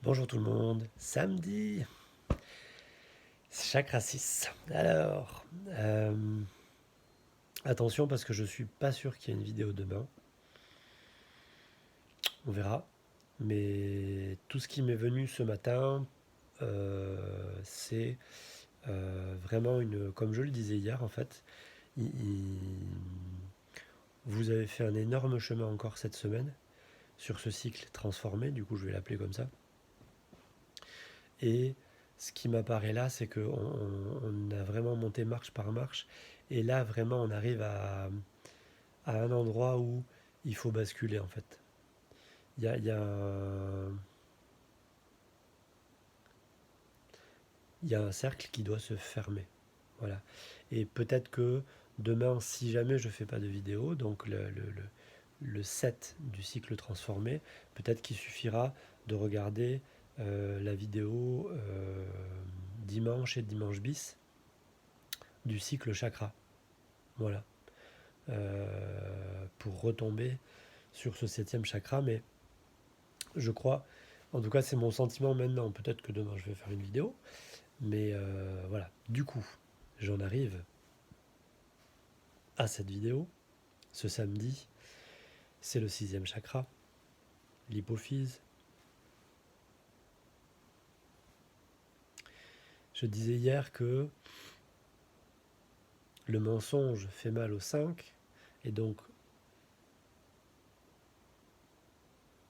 Bonjour tout le monde, samedi, chakra 6. Alors, attention parce que je suis pas sûr qu'il y ait une vidéo demain, on verra. Mais tout ce qui m'est venu ce matin, c'est vraiment comme je le disais hier en fait, vous avez fait un énorme chemin encore cette semaine sur ce cycle transformé, du coup je vais l'appeler comme ça. Et ce qui m'apparaît là, c'est qu'on a vraiment monté marche par marche. Et là, vraiment, on arrive à un endroit où il faut basculer, en fait. Il y a un cercle qui doit se fermer. Voilà. Et peut-être que demain, si jamais je fais pas de vidéo, donc le 7 du cycle transformé, peut-être qu'il suffira de regarder la vidéo dimanche et dimanche bis du cycle chakra. Voilà. Pour retomber sur ce septième chakra, mais je crois, en tout cas c'est mon sentiment maintenant, peut-être que demain je vais faire une vidéo, mais voilà. Du coup, j'en arrive à cette vidéo. Ce samedi, c'est le sixième chakra, l'hypophyse. Je disais hier que le mensonge fait mal au 5, et donc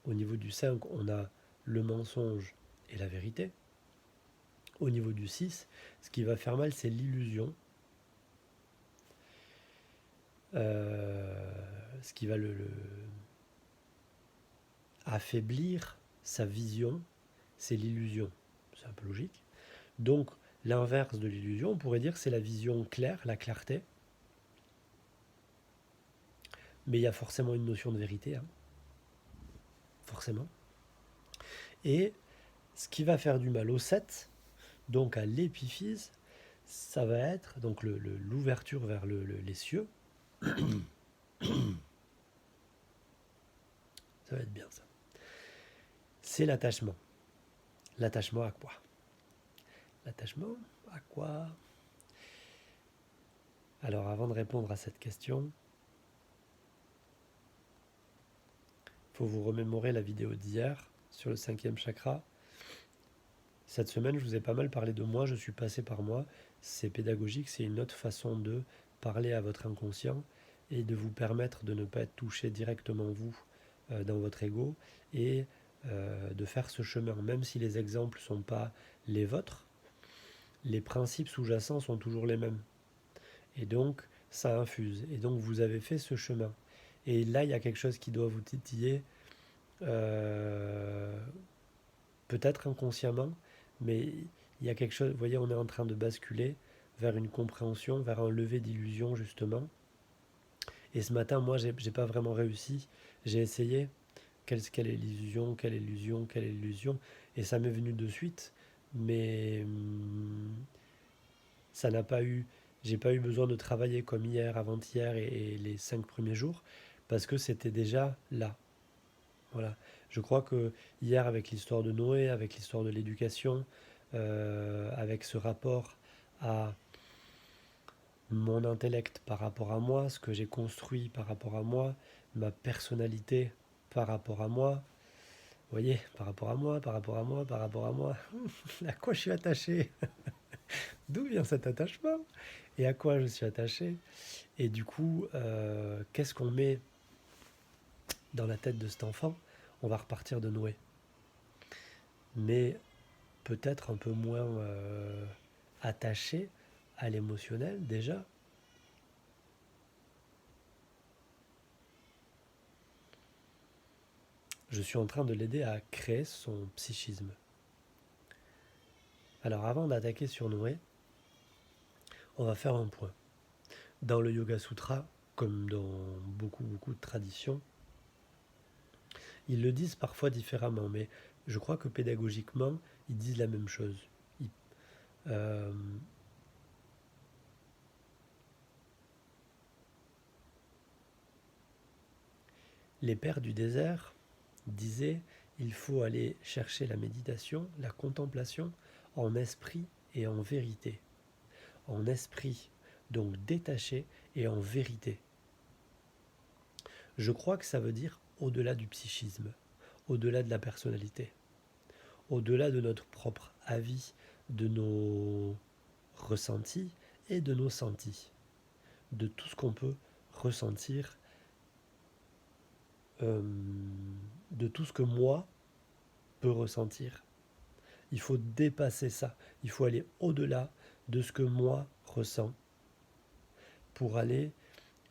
au niveau du 5, on a le mensonge et la vérité. Au niveau du 6, ce qui va faire mal, c'est l'illusion. Ce qui va affaiblir sa vision, c'est l'illusion. C'est un peu logique. Donc, l'inverse de l'illusion, on pourrait dire, c'est la vision claire, la clarté. Mais il y a forcément une notion de vérité, hein, forcément. Et ce qui va faire du mal au 7, donc à l'épiphyse, ça va être donc l'ouverture vers les cieux. Ça va être bien ça. C'est l'attachement. L'attachement à quoi? L'attachement à quoi? Alors avant de répondre à cette question, il faut vous remémorer la vidéo d'hier sur le cinquième chakra. Cette semaine, je vous ai pas mal parlé de moi, je suis passé par moi. C'est pédagogique, c'est une autre façon de parler à votre inconscient et de vous permettre de ne pas être touché directement vous dans votre ego et de faire ce chemin. Même si les exemples ne sont pas les vôtres, les principes sous-jacents sont toujours les mêmes. Et donc, ça infuse. Et donc, vous avez fait ce chemin. Et là, il y a quelque chose qui doit vous titiller, euh, peut-être inconsciemment, mais il y a quelque chose, vous voyez, on est en train de basculer vers une compréhension, vers un lever d'illusion, justement. Et ce matin, moi, j'ai pas vraiment réussi. J'ai essayé. Quelle est l'illusion? Quelle est l'illusion? Quelle est l'illusion? Et ça m'est venu de suite. Mais ça n'a pas eu. J'ai pas eu besoin de travailler comme hier, avant-hier et les 5 premiers jours, parce que c'était déjà là. Voilà. Je crois que hier, avec l'histoire de Noé, avec l'histoire de l'éducation, avec ce rapport à mon intellect par rapport à moi, ce que j'ai construit par rapport à moi, ma personnalité par rapport à moi, vous voyez, par rapport à moi, par rapport à moi, par rapport à moi, à quoi je suis attaché? D'où vient cet attachement? Et à quoi je suis attaché? Et du coup, qu'est-ce qu'on met dans la tête de cet enfant? On va repartir de Noé. Mais peut-être un peu moins attaché à l'émotionnel déjà. Je suis en train de l'aider à créer son psychisme. Alors avant d'attaquer sur Noé, on va faire un point. Dans le Yoga Sutra, comme dans beaucoup de traditions, ils le disent parfois différemment, mais je crois que pédagogiquement, ils disent la même chose. Ils- euh, les pères du désert disaient il faut aller chercher la méditation, la contemplation en esprit et en vérité. En esprit, donc détaché, et en vérité. Je crois que ça veut dire au-delà du psychisme, au-delà de la personnalité, au-delà de notre propre avis, de nos ressentis et de nos sentis, de tout ce qu'on peut ressentir, de tout ce que moi peux ressentir. Il faut dépasser ça, il faut aller au-delà de ce que moi ressens pour aller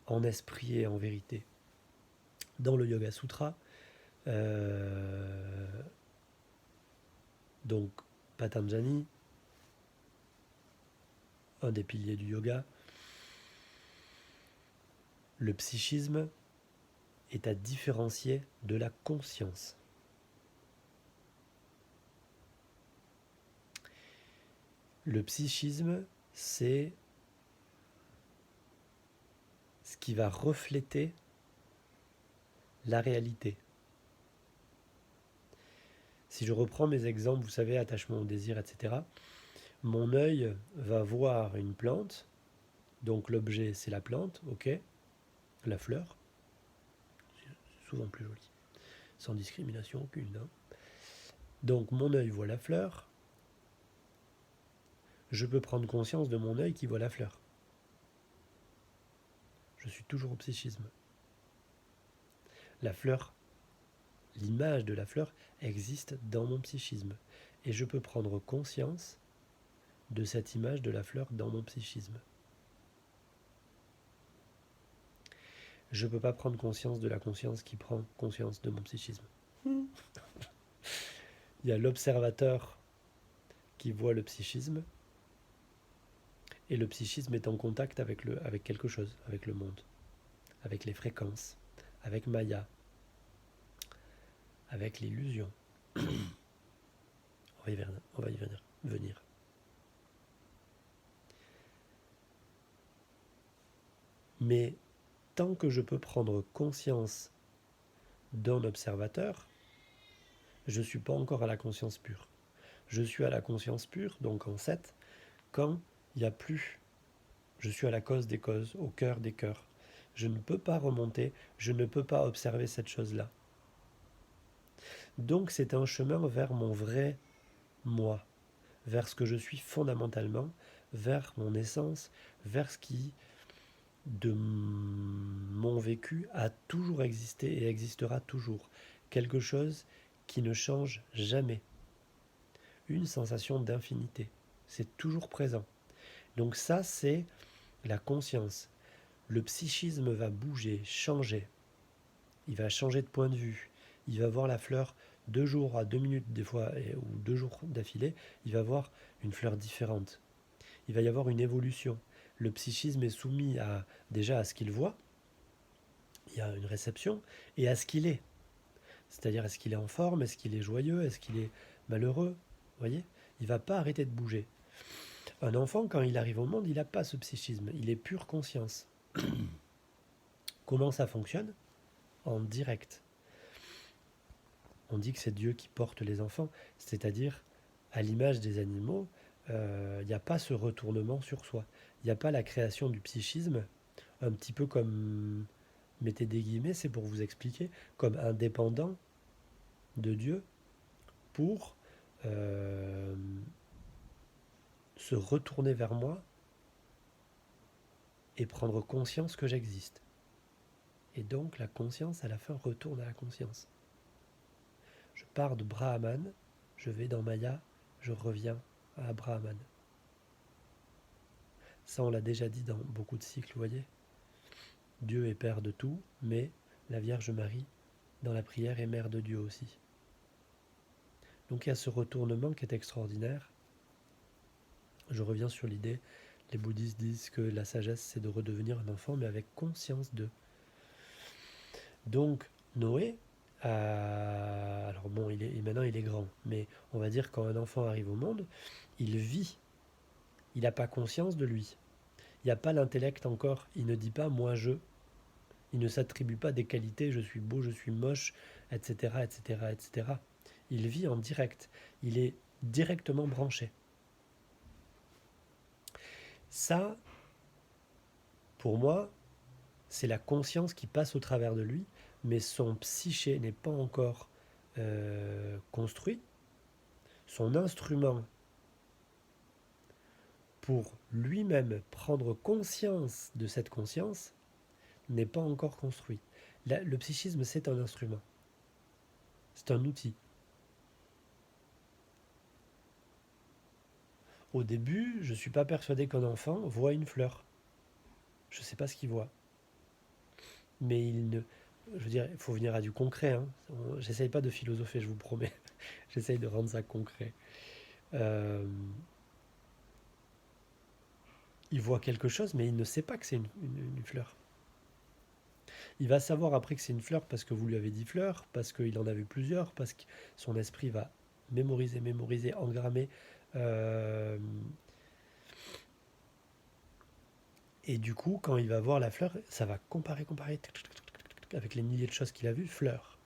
en esprit et en vérité. Dans le Yoga Sutra, donc Patanjali, un des piliers du yoga, le psychisme est à différencier de la conscience. Le psychisme, c'est ce qui va refléter la réalité. Si je reprends mes exemples, vous savez, attachement au désir, etc., mon œil va voir une plante, donc l'objet c'est la plante, ok, la fleur, c'est souvent plus joli, sans discrimination aucune. Hein. Donc mon œil voit la fleur, je peux prendre conscience de mon œil qui voit la fleur. Je suis toujours au psychisme. La fleur, l'image de la fleur existe dans mon psychisme. Et je peux prendre conscience de cette image de la fleur dans mon psychisme. Je ne peux pas prendre conscience de la conscience qui prend conscience de mon psychisme. Il y a l'observateur qui voit le psychisme, et le psychisme est en contact avec quelque chose, avec le monde, avec les fréquences, avec Maya, avec l'illusion. On va y venir. Mais tant que je peux prendre conscience d'un observateur, je ne suis pas encore à la conscience pure. Je suis à la conscience pure, donc en 7, quand il n'y a plus. Je suis à la cause des causes, au cœur des cœurs. Je ne peux pas remonter, je ne peux pas observer cette chose-là. Donc c'est un chemin vers mon vrai moi, vers ce que je suis fondamentalement, vers mon essence, vers ce qui, de mon vécu, a toujours existé et existera toujours. Quelque chose qui ne change jamais. Une sensation d'infinité. C'est toujours présent. Donc ça, c'est la conscience. Le psychisme va bouger, changer. Il va changer de point de vue. Il va voir la fleur 2 jours à 2 minutes des fois, ou 2 jours d'affilée. Il va voir une fleur différente. Il va y avoir une évolution. Le psychisme est soumis déjà à ce qu'il voit. Il y a une réception. Et à ce qu'il est. C'est-à-dire, est-ce qu'il est en forme? Est-ce qu'il est joyeux? Est-ce qu'il est malheureux? Vous voyez? Il ne va pas arrêter de bouger. Un enfant, quand il arrive au monde, il n'a pas ce psychisme. Il est pure conscience. Comment ça fonctionne? En direct. On dit que c'est Dieu qui porte les enfants, c'est-à-dire, à l'image des animaux, il n'y a pas ce retournement sur soi. Il n'y a pas la création du psychisme, un petit peu comme, mettez des guillemets, c'est pour vous expliquer, comme indépendant de Dieu pour se retourner vers moi et prendre conscience que j'existe. Et donc la conscience, à la fin, retourne à la conscience. Je pars de Brahman, je vais dans Maya, je reviens à Brahman. Ça, on l'a déjà dit dans beaucoup de cycles, vous voyez. Dieu est Père de tout, mais la Vierge Marie, dans la prière, est Mère de Dieu aussi. Donc il y a ce retournement qui est extraordinaire. Je reviens sur l'idée, les bouddhistes disent que la sagesse, c'est de redevenir un enfant, mais avec conscience d'eux. Donc Noé, alors bon, maintenant il est grand, mais on va dire quand un enfant arrive au monde, il vit, il n'a pas conscience de lui. Il n'y a pas l'intellect encore, il ne dit pas moi je, il ne s'attribue pas des qualités, je suis beau, je suis moche, etc., etc., etc. il vit en direct, il est directement branché. Ça, pour moi, c'est la conscience qui passe au travers de lui, mais son psyché n'est pas encore construit. Son instrument pour lui-même prendre conscience de cette conscience n'est pas encore construit. Le psychisme, c'est un instrument, c'est un outil. Au début, je ne suis pas persuadé qu'un enfant voit une fleur. Je ne sais pas ce qu'il voit. Mais je veux dire, il faut venir à du concret. Hein. J'essaye pas de philosopher, je vous promets. J'essaye de rendre ça concret. Euh, il voit quelque chose, mais il ne sait pas que c'est une fleur. Il va savoir après que c'est une fleur parce que vous lui avez dit fleur, parce qu'il en a vu plusieurs, parce que son esprit va mémoriser, engrammer. Euh, et du coup, quand il va voir la fleur, ça va comparer avec les milliers de choses qu'il a vues, fleur.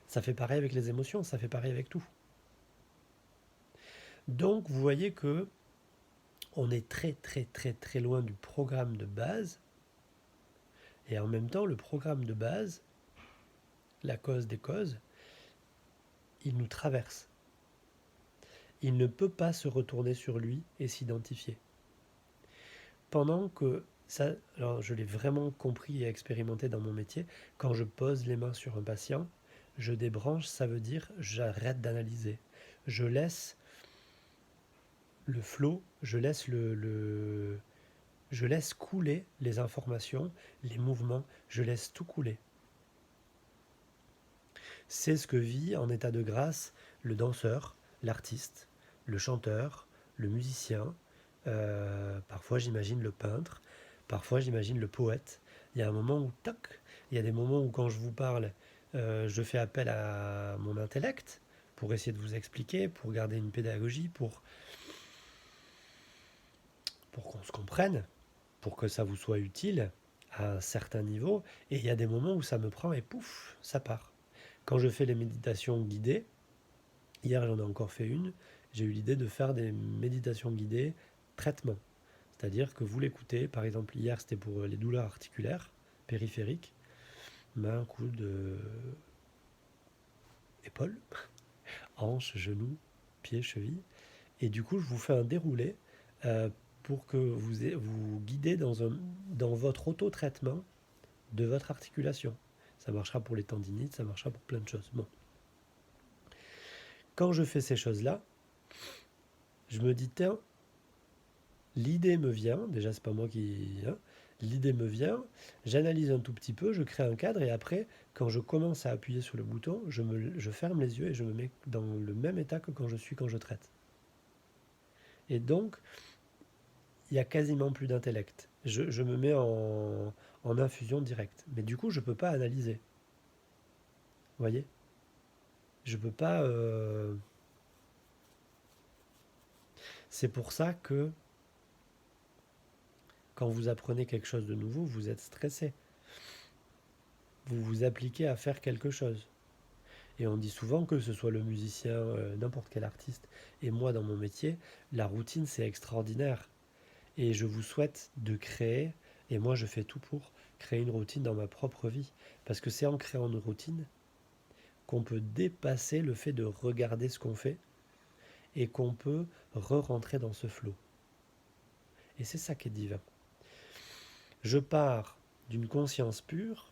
Ça fait pareil avec les émotions, ça fait pareil avec tout. Donc vous voyez que on est très loin du programme de base. Et en même temps, le programme de base, la cause des causes, il nous traverse. Il ne peut pas se retourner sur lui et s'identifier. Pendant que ça, alors je l'ai vraiment compris et expérimenté dans mon métier, quand je pose les mains sur un patient, je débranche, ça veut dire j'arrête d'analyser. Je laisse le flot, je laisse couler les informations, les mouvements, je laisse tout couler. C'est ce que vit en état de grâce le danseur, l'artiste, le chanteur, le musicien, parfois j'imagine le peintre, parfois j'imagine le poète. Il y a un moment où, tac, il y a des moments où quand je vous parle, je fais appel à mon intellect pour essayer de vous expliquer, pour garder une pédagogie, pour qu'on se comprenne, pour que ça vous soit utile à un certain niveau. Et il y a des moments où ça me prend et pouf, ça part. Quand je fais les méditations guidées, hier j'en ai encore fait une, j'ai eu l'idée de faire des méditations guidées traitement. C'est-à-dire que vous l'écoutez, par exemple hier c'était pour les douleurs articulaires, périphériques, main, coude, épaule, hanche, genou, pied, cheville. Et du coup je vous fais un déroulé euh, pour que vous guidez dans votre auto-traitement de votre articulation. Ça marchera pour les tendinites, ça marchera pour plein de choses. Bon. Quand je fais ces choses-là, je me dis, tiens, l'idée me vient, déjà c'est pas moi qui... Hein, l'idée me vient, j'analyse un tout petit peu, je crée un cadre et après, quand je commence à appuyer sur le bouton, je ferme les yeux et je me mets dans le même état que quand je traite. Et donc, il y a quasiment plus d'intellect. Je me mets en infusion directe. Mais du coup, je ne peux pas analyser. Vous voyez? Je ne peux pas... C'est pour ça que quand vous apprenez quelque chose de nouveau, vous êtes stressé. Vous vous appliquez à faire quelque chose. Et on dit souvent que ce soit le musicien, n'importe quel artiste, et moi dans mon métier, la routine c'est extraordinaire. Et je vous souhaite de créer, et moi je fais tout pour créer une routine dans ma propre vie. Parce que c'est en créant une routine qu'on peut dépasser le fait de regarder ce qu'on fait et qu'on peut re-rentrer dans ce flot. Et c'est ça qui est divin. Je pars d'une conscience pure,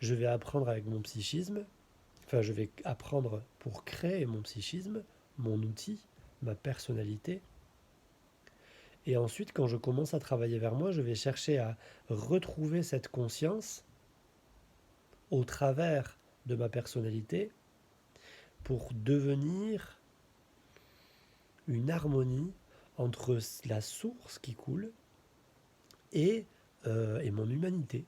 je vais apprendre avec mon psychisme, enfin je vais apprendre pour créer mon psychisme, mon outil, ma personnalité. Et ensuite, quand je commence à travailler vers moi, je vais chercher à retrouver cette conscience au travers de ma personnalité pour devenir une harmonie entre la source qui coule et mon humanité,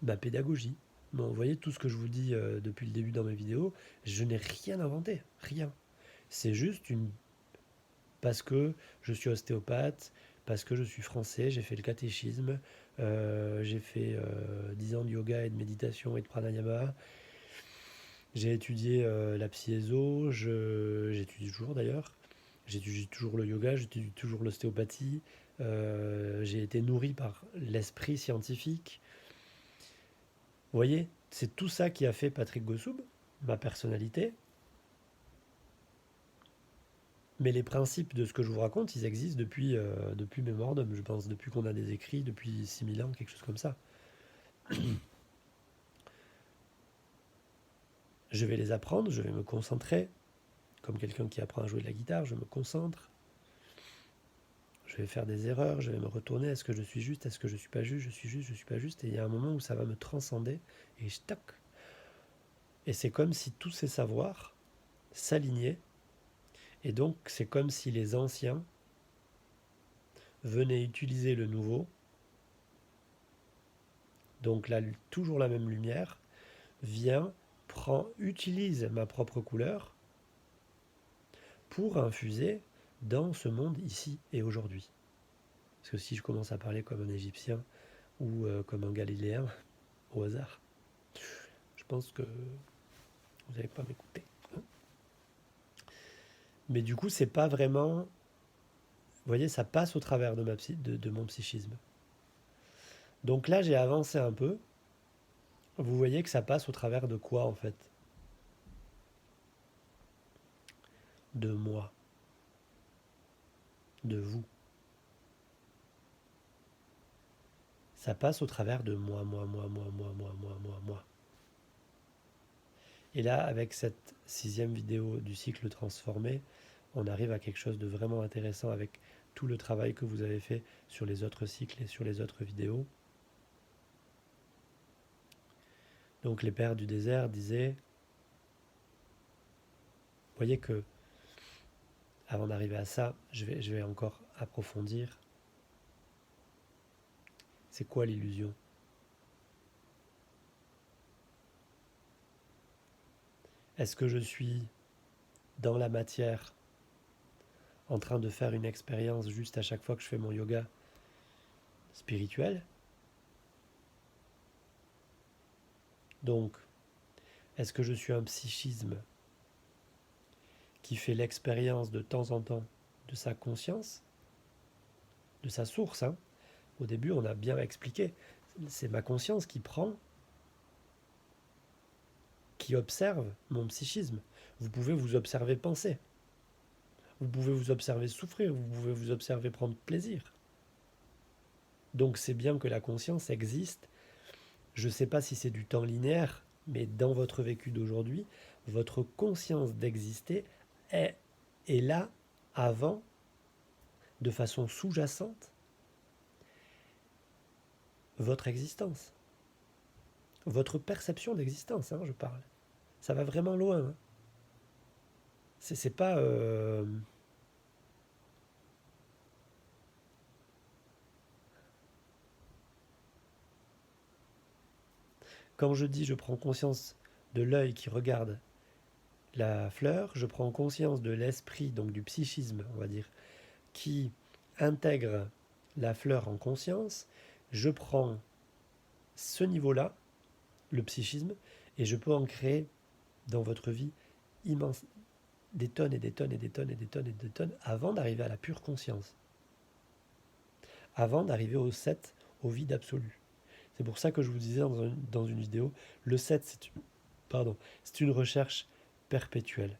ma pédagogie. Bon, vous voyez tout ce que je vous dis depuis le début dans mes vidéos, je n'ai rien inventé, rien. C'est juste parce que je suis ostéopathe, parce que je suis français, j'ai fait le catéchisme, j'ai fait 10 ans de yoga et de méditation et de pranayama. J'ai étudié la psyéso, j'étudie toujours d'ailleurs. J'étudie toujours le yoga, j'étudie toujours l'ostéopathie. J'ai été nourri par l'esprit scientifique. Vous voyez, c'est tout ça qui a fait Patrick Gossoub, ma personnalité. Mais les principes de ce que je vous raconte, ils existent depuis Memordum, je pense, depuis qu'on a des écrits, depuis 6000 ans, quelque chose comme ça. Je vais les apprendre, je vais me concentrer. Comme quelqu'un qui apprend à jouer de la guitare, je me concentre. Je vais faire des erreurs, je vais me retourner. Est-ce que je suis juste? Est-ce que je suis pas juste? Je suis juste, je suis pas juste. Et il y a un moment où ça va me transcender et je toc. Et c'est comme si tous ces savoirs s'alignaient. Et donc, c'est comme si les anciens venaient utiliser le nouveau. Donc là, toujours la même lumière vient, utilise ma propre couleur pour infuser dans ce monde ici et aujourd'hui. Parce que si je commence à parler comme un Égyptien ou comme un Galiléen, au hasard, je pense que vous n'allez pas m'écouter. Mais du coup, c'est pas vraiment. Vous voyez, ça passe au travers de mon psychisme. Donc là, j'ai avancé un peu. Vous voyez que ça passe au travers de quoi en fait? De moi, de vous. Ça passe au travers de moi. Et là, avec cette 6e vidéo du cycle transformé, on arrive à quelque chose de vraiment intéressant avec tout le travail que vous avez fait sur les autres cycles et sur les autres vidéos. Donc les pères du désert disaient, vous voyez que, avant d'arriver à ça, je vais encore approfondir. C'est quoi l'illusion? Est-ce que je suis dans la matière en train de faire une expérience juste à chaque fois que je fais mon yoga spirituel? Donc, est-ce que je suis un psychisme qui fait l'expérience de temps en temps de sa conscience, de sa source, hein? Au début, on a bien expliqué. C'est ma conscience qui prend, qui observe mon psychisme. Vous pouvez vous observer penser. Vous pouvez vous observer souffrir. Vous pouvez vous observer prendre plaisir. Donc c'est bien que la conscience existe. Je ne sais pas si c'est du temps linéaire, mais dans votre vécu d'aujourd'hui, votre conscience d'exister est là avant, de façon sous-jacente, votre existence. Votre perception d'existence, hein, je parle. Ça va vraiment loin. Hein. C'est pas... Quand je dis je prends conscience de l'œil qui regarde la fleur, je prends conscience de l'esprit, donc du psychisme, on va dire, qui intègre la fleur en conscience, je prends ce niveau-là, le psychisme, et je peux en créer dans votre vie immense, des tonnes et des tonnes et des tonnes et des tonnes et des tonnes avant d'arriver à la pure conscience, avant d'arriver au 7, au vide absolu. C'est pour ça que je vous disais dans une vidéo, le 7, c'est une recherche perpétuelle.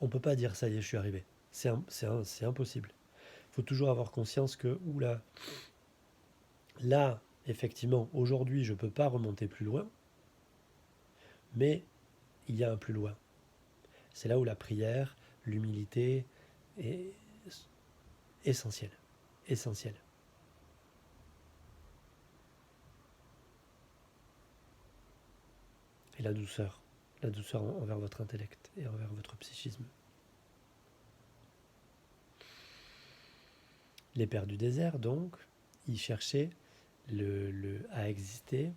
On ne peut pas dire ça y est, je suis arrivé. C'est impossible. Il faut toujours avoir conscience que, oula, là, effectivement, aujourd'hui, je ne peux pas remonter plus loin, mais il y a un plus loin. C'est là où la prière, l'humilité est essentielle. Essentielle. Et la douceur envers votre intellect et envers votre psychisme. Les pères du désert, donc, ils cherchaient à exister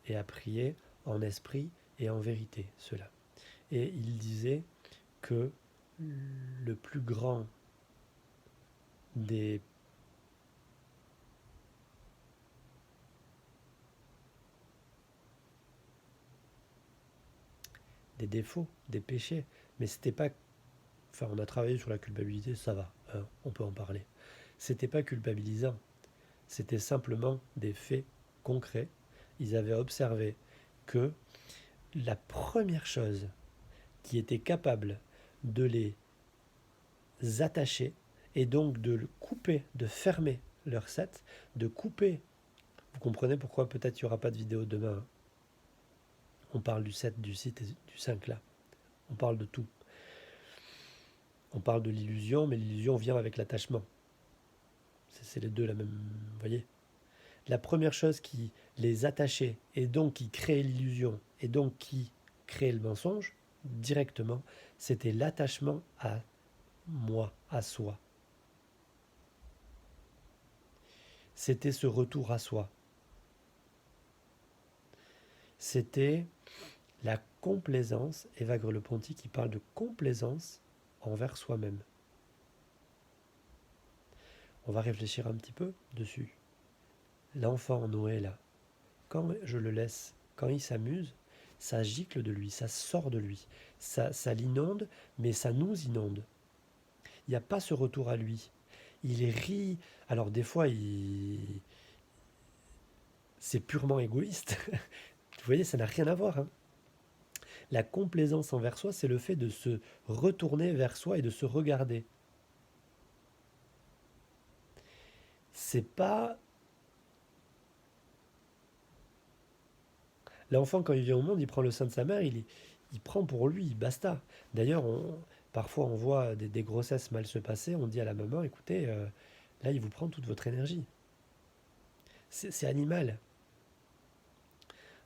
et à prier en esprit et en vérité, cela. Et ils disaient que le plus grand des des défauts, des péchés. Mais c'était pas... Enfin, on a travaillé sur la culpabilité, ça va, hein, on peut en parler. C'était pas culpabilisant, c'était simplement des faits concrets. Ils avaient observé que la première chose qui était capable de les attacher et donc de le couper, de fermer leur set, de couper. Vous comprenez pourquoi peut-être il n'y aura pas de vidéo demain, hein. On parle du 7, du 6 et du 5 là. On parle de tout. On parle de l'illusion, mais l'illusion vient avec l'attachement. C'est les deux la même. Vous voyez? La première chose qui les attachait et donc qui créait l'illusion et donc qui créait le mensonge directement, c'était l'attachement à moi, à soi. C'était ce retour à soi. C'était la complaisance, Evagre le Ponty qui parle de complaisance envers soi-même. On va réfléchir un petit peu dessus. L'enfant Noé là, quand je le laisse, quand il s'amuse, ça gicle de lui, ça sort de lui, ça l'inonde, mais ça nous inonde. Il n'y a pas ce retour à lui. Il rit. Alors des fois, c'est purement égoïste. Vous voyez, ça n'a rien à voir, hein. La complaisance envers soi, c'est le fait de se retourner vers soi et de se regarder. C'est pas... L'enfant, quand il vient au monde, il prend le sein de sa mère, il prend pour lui, basta. D'ailleurs, parfois on voit des grossesses mal se passer, on dit à la maman, écoutez, là, il vous prend toute votre énergie. C'est animal.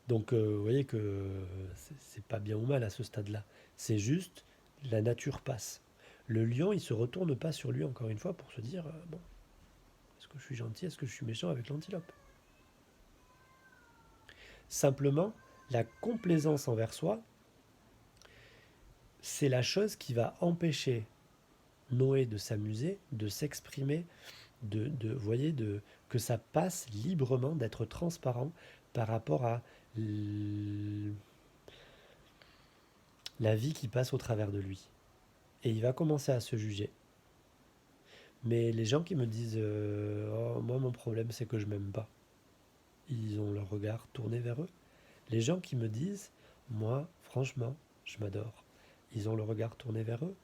Donc, vous voyez que c'est pas bien ou mal à ce stade-là. C'est juste, la nature passe. Le lion, il se retourne pas sur lui, encore une fois, pour se dire, bon, est-ce que je suis gentil, est-ce que je suis méchant avec l'antilope? Simplement, la complaisance envers soi, c'est la chose qui va empêcher Noé de s'amuser, de s'exprimer, vous voyez, que ça passe librement, d'être transparent par rapport à la vie qui passe au travers de lui. Et il va commencer à se juger. Mais les gens qui me disent oh, moi mon problème c'est que je m'aime pas, ils ont leur regard tourné vers eux. Les gens qui me disent moi franchement je m'adore, ils ont le regard tourné vers eux.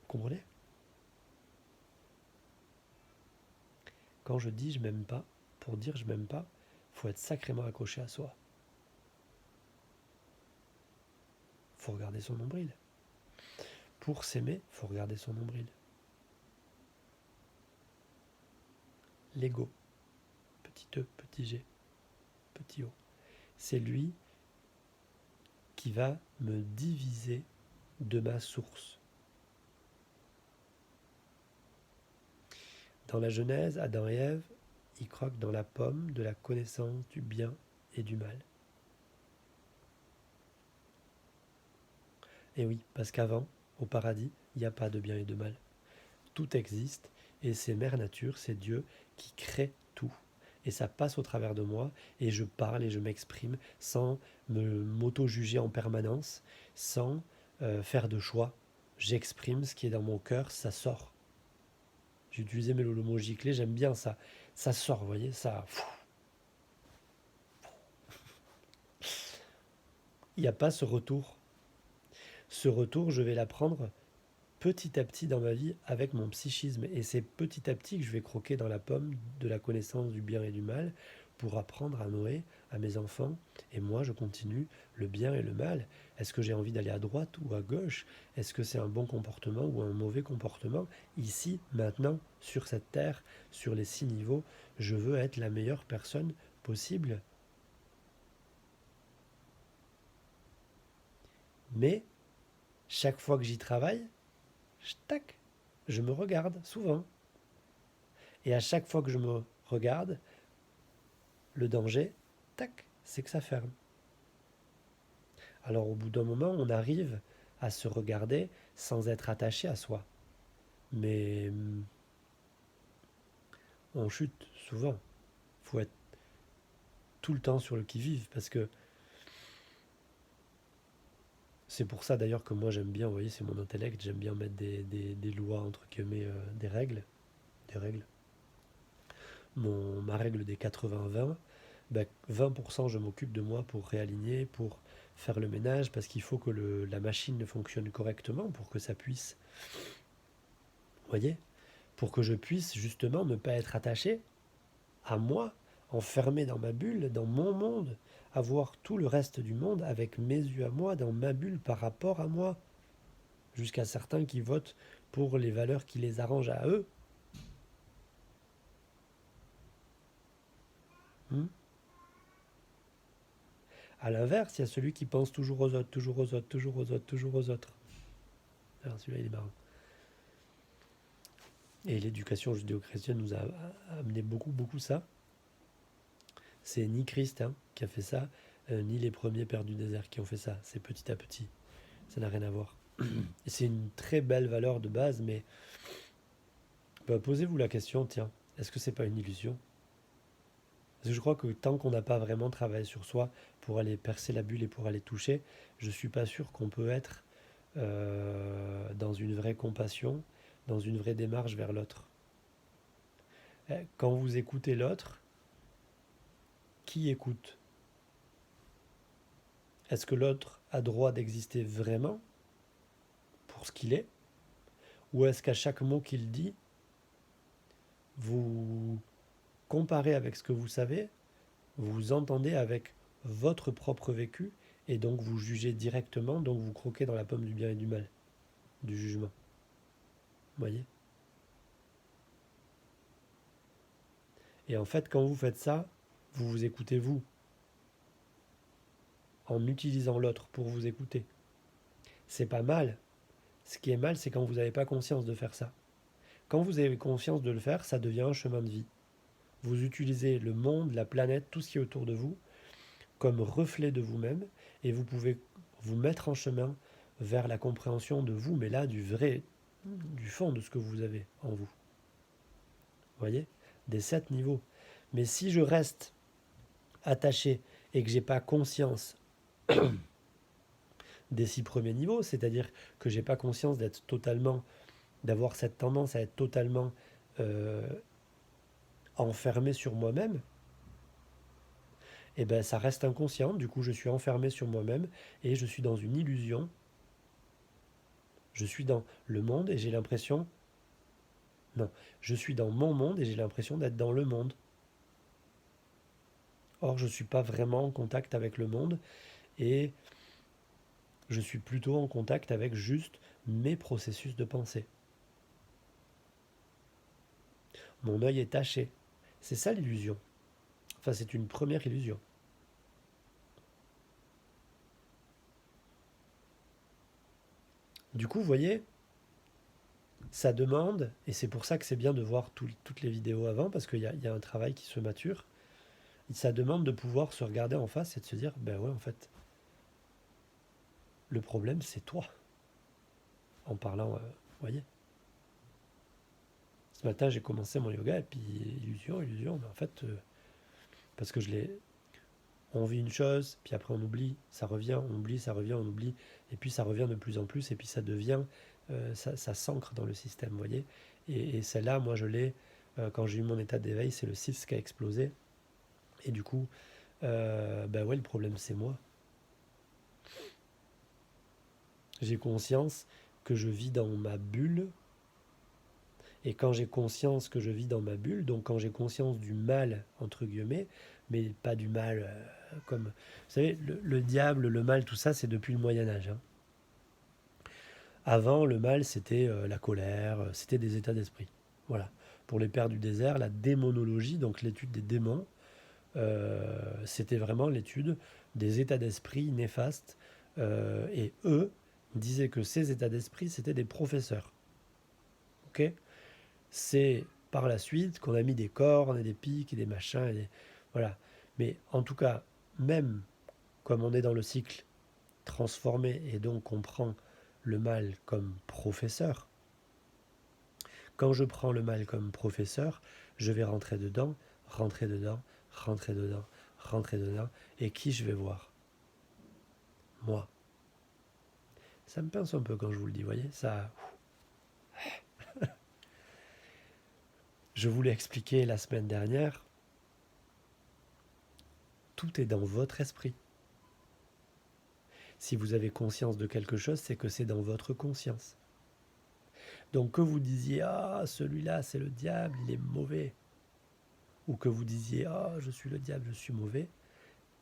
Vous comprenez? Quand je dis je m'aime pas, pour dire je m'aime pas, faut être sacrément accroché à soi. Faut regarder son nombril. Pour s'aimer, faut regarder son nombril. L'ego, petit e, petit g, petit o, c'est lui qui va me diviser de ma source. Dans la Genèse, Adam et Ève, ils croquent dans la pomme de la connaissance du bien et du mal. Et oui, parce qu'avant, au paradis, il n'y a pas de bien et de mal. Tout existe, et c'est Mère Nature, c'est Dieu qui crée tout. Et ça passe au travers de moi, et je parle et je m'exprime sans m'auto-juger en permanence, sans faire de choix. J'exprime ce qui est dans mon cœur, ça sort. J'ai utilisé mes mots giclés, j'aime bien ça. Ça sort, vous voyez, ça... Il n'y a pas ce retour. Ce retour, je vais l'apprendre petit à petit dans ma vie avec mon psychisme. Et c'est petit à petit que je vais croquer dans la pomme de la connaissance du bien et du mal pour apprendre à Noé, à mes enfants. Et moi, je continue le bien et le mal. Est-ce que j'ai envie d'aller à droite ou à gauche? Est-ce que c'est un bon comportement ou un mauvais comportement? Ici, maintenant, sur cette terre, sur les 6 niveaux, je veux être la meilleure personne possible. Mais, chaque fois que j'y travaille, tac, je me regarde souvent. Et à chaque fois que je me regarde, le danger, tac, c'est que ça ferme. Alors au bout d'un moment, on arrive à se regarder sans être attaché à soi. Mais on chute souvent. Faut être tout le temps sur le qui-vive, parce que c'est pour ça d'ailleurs que moi j'aime bien, vous voyez, c'est mon intellect, j'aime bien mettre des lois, entre guillemets, des règles, des règles. Ma règle des 80-20, ben, 20% je m'occupe de moi pour réaligner, pour faire le ménage, parce qu'il faut que la machine fonctionne correctement pour que ça puisse, vous voyez, pour que je puisse justement ne pas être attaché à moi, enfermé dans ma bulle, dans mon monde, avoir tout le reste du monde avec mes yeux à moi, dans ma bulle par rapport à moi, jusqu'à certains qui votent pour les valeurs qui les arrangent à eux. Hmm. À l'inverse, il y a celui qui pense toujours aux autres, toujours aux autres, toujours aux autres, toujours aux autres. Alors celui-là, il est marrant. Et l'éducation judéo-chrétienne nous a amené beaucoup, beaucoup ça. C'est ni Christ qui a fait ça, ni les premiers pères du désert qui ont fait ça. C'est petit à petit. Ça n'a rien à voir. Et c'est une très belle valeur de base, mais bah, posez-vous la question, tiens, est-ce que c'est pas une illusion? Parce que je crois que tant qu'on n'a pas vraiment travaillé sur soi pour aller percer la bulle et pour aller toucher, je ne suis pas sûr qu'on peut être dans une vraie compassion, dans une vraie démarche vers l'autre. Quand vous écoutez l'autre, qui écoute? Est-ce que l'autre a droit d'exister vraiment pour ce qu'il est? Ou est-ce qu'à chaque mot qu'il dit, vous comparez avec ce que vous savez, vous entendez avec votre propre vécu, et donc vous jugez directement, donc vous croquez dans la pomme du bien et du mal, du jugement. Vous voyez? Et en fait, quand vous faites ça, vous vous écoutez vous, en utilisant l'autre pour vous écouter. C'est pas mal. Ce qui est mal, c'est quand vous n'avez pas conscience de faire ça. Quand vous avez conscience de le faire, ça devient un chemin de vie. Vous utilisez le monde, la planète, tout ce qui est autour de vous, comme reflet de vous-même, et vous pouvez vous mettre en chemin vers la compréhension de vous, mais là, du vrai, du fond de ce que vous avez en vous. Vous voyez? Des 7 niveaux. Mais si je reste attaché et que j'ai pas conscience des 6 premiers niveaux, c'est-à-dire que j'ai pas conscience d'être totalement, d'avoir cette tendance à être totalement euh, enfermé sur moi-même, et ben ça reste inconscient. Du coup, je suis enfermé sur moi-même et je suis dans une illusion. Je suis dans le monde et j'ai l'impression, non, je suis dans mon monde et j'ai l'impression d'être dans le monde. Or, je ne suis pas vraiment en contact avec le monde et je suis plutôt en contact avec juste mes processus de pensée. Mon œil est taché. C'est ça l'illusion. Enfin, c'est une première illusion. Du coup, vous voyez, ça demande, et c'est pour ça que c'est bien de voir toutes les vidéos avant, parce qu'il y a un travail qui se mature, ça demande de pouvoir se regarder en face et de se dire, ben ouais, en fait, le problème, c'est toi. En parlant, vous voyez. Ce matin, j'ai commencé mon yoga, et puis illusion, illusion, mais en fait, parce que on vit une chose, puis après on oublie, ça revient, on oublie, ça revient, on oublie, et puis ça revient de plus en plus, et puis ça devient, ça s'ancre dans le système, vous voyez. Et celle-là, moi je l'ai, quand j'ai eu mon état d'éveil, c'est le 6 qui a explosé, et du coup, ben ouais, le problème c'est moi. J'ai conscience que je vis dans ma bulle, et quand j'ai conscience que je vis dans ma bulle, donc quand j'ai conscience du mal, entre guillemets, mais pas du mal comme... Vous savez, le diable, le mal, tout ça, c'est depuis le Moyen Âge. Avant, le mal, c'était la colère, c'était des états d'esprit. Voilà. Pour les pères du désert, la démonologie, donc l'étude des démons, c'était vraiment l'étude des états d'esprit néfastes. Et eux disaient que ces états d'esprit, c'était des professeurs. Ok. C'est par la suite qu'on a mis des cornes et des pics et des machins. Voilà. Mais en tout cas, même comme on est dans le cycle transformé et donc on prend le mal comme professeur, quand je prends le mal comme professeur, je vais rentrer dedans, rentrer dedans, rentrer dedans, rentrer dedans. Et qui je vais voir? Moi. Ça me pince un peu quand je vous le dis, vous voyez ça. Je vous l'ai expliqué la semaine dernière, tout est dans votre esprit. Si vous avez conscience de quelque chose, c'est que c'est dans votre conscience. Donc que vous disiez ah celui-là c'est le diable, il est mauvais, ou que vous disiez ah je suis le diable, je suis mauvais,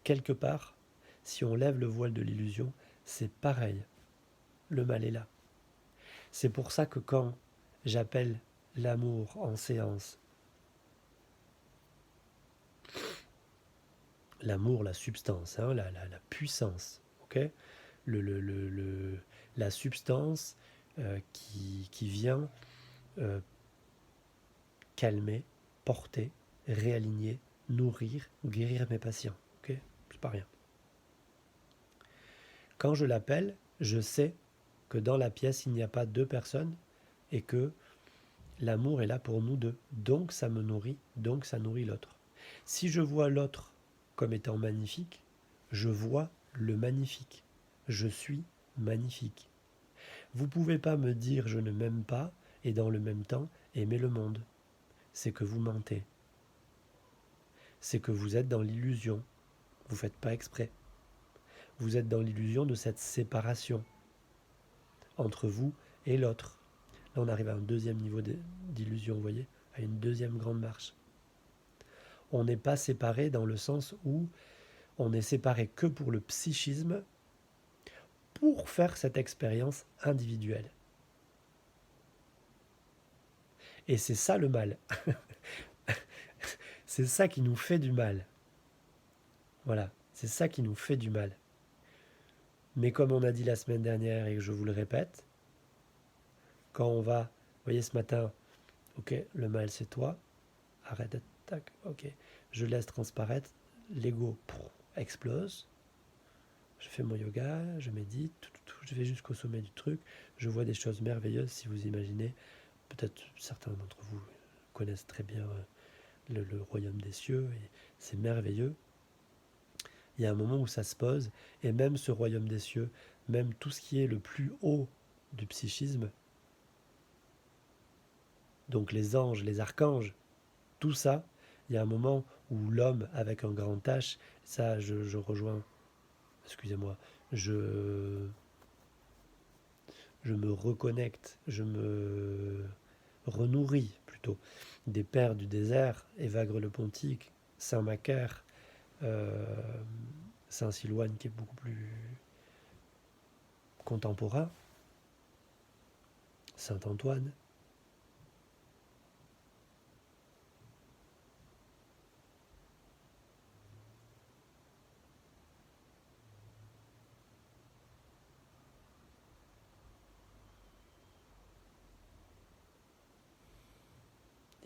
quelque part, si on lève le voile de l'illusion, c'est pareil. Le mal est là. C'est pour ça que quand j'appelle l'amour en séance, l'amour, la substance, hein, la puissance, ok, la substance qui vient euh, calmer, porter, réaligner, nourrir, guérir mes patients. Ok, c'est pas rien. Quand je l'appelle, je sais que dans la pièce, il n'y a pas deux personnes et que l'amour est là pour nous deux. Donc ça me nourrit, donc ça nourrit l'autre. Si je vois l'autre comme étant magnifique, je vois le magnifique. Je suis magnifique. Vous ne pouvez pas me dire je ne m'aime pas et dans le même temps aimer le monde. C'est que vous mentez. C'est que vous êtes dans l'illusion. Vous ne faites pas exprès. Vous êtes dans l'illusion de cette séparation entre vous et l'autre. Là, on arrive à un deuxième niveau d'illusion, vous voyez, à une deuxième grande marche. On n'est pas séparé dans le sens où on est séparé que pour le psychisme, pour faire cette expérience individuelle. Et c'est ça le mal. C'est ça qui nous fait du mal. Voilà, c'est ça qui nous fait du mal. Mais comme on a dit la semaine dernière et que je vous le répète, quand on va, vous voyez ce matin, ok, le mal c'est toi, arrête d'attaquer, ok, je laisse transparaître, l'ego explose, je fais mon yoga, je médite, je vais jusqu'au sommet du truc, je vois des choses merveilleuses si vous imaginez, peut-être certains d'entre vous connaissent très bien le royaume des cieux, et c'est merveilleux. Il y a un moment où ça se pose, et même ce royaume des cieux, même tout ce qui est le plus haut du psychisme, donc les anges, les archanges, tout ça, il y a un moment où l'homme avec un grand H, ça je rejoins, excusez-moi, je, je me reconnecte, je me renourris plutôt des pères du désert, Évagre le Pontique, Saint Macaire, euh, Saint Silouane qui est beaucoup plus contemporain, Saint Antoine.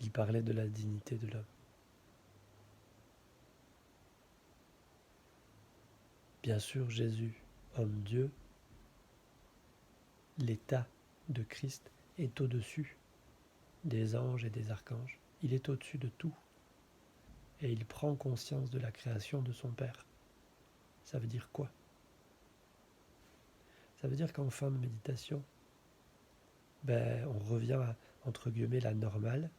Il parlait de la dignité de l'homme. Bien sûr, Jésus, homme-dieu, l'état de Christ est au-dessus des anges et des archanges. Il est au-dessus de tout. Et il prend conscience de la création de son Père. Ça veut dire quoi? Ça veut dire qu'en fin de méditation, on revient à, entre guillemets, la normale.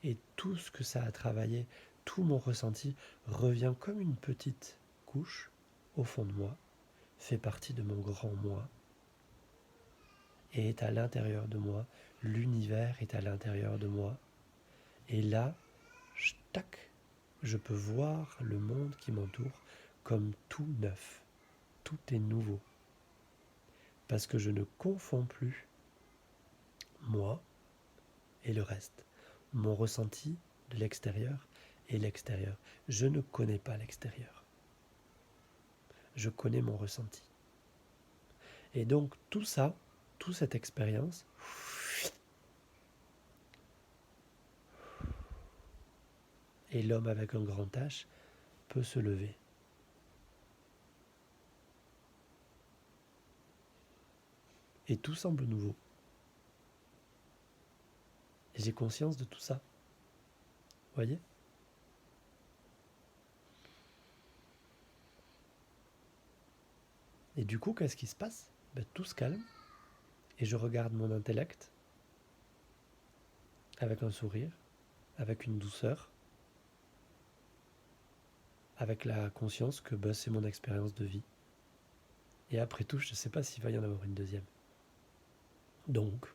Et tout ce que ça a travaillé, tout mon ressenti revient comme une petite couche au fond de moi, fait partie de mon grand moi et est à l'intérieur de moi. L'univers est à l'intérieur de moi. Et là, tac, je peux voir le monde qui m'entoure comme tout neuf. Tout est nouveau. Parce que je ne confonds plus moi et le reste. Mon ressenti de l'extérieur et l'extérieur. Je ne connais pas l'extérieur. Je connais mon ressenti. Et donc tout ça, toute cette expérience, et l'homme avec un grand H peut se lever. Et tout semble nouveau. Et j'ai conscience de tout ça. Vous voyez? Et du coup, qu'est-ce qui se passe? Ben, tout se calme et je regarde mon intellect avec un sourire, avec une douceur, avec la conscience que ben, c'est mon expérience de vie. Et après tout, je ne sais pas s'il va y en avoir une deuxième. Donc,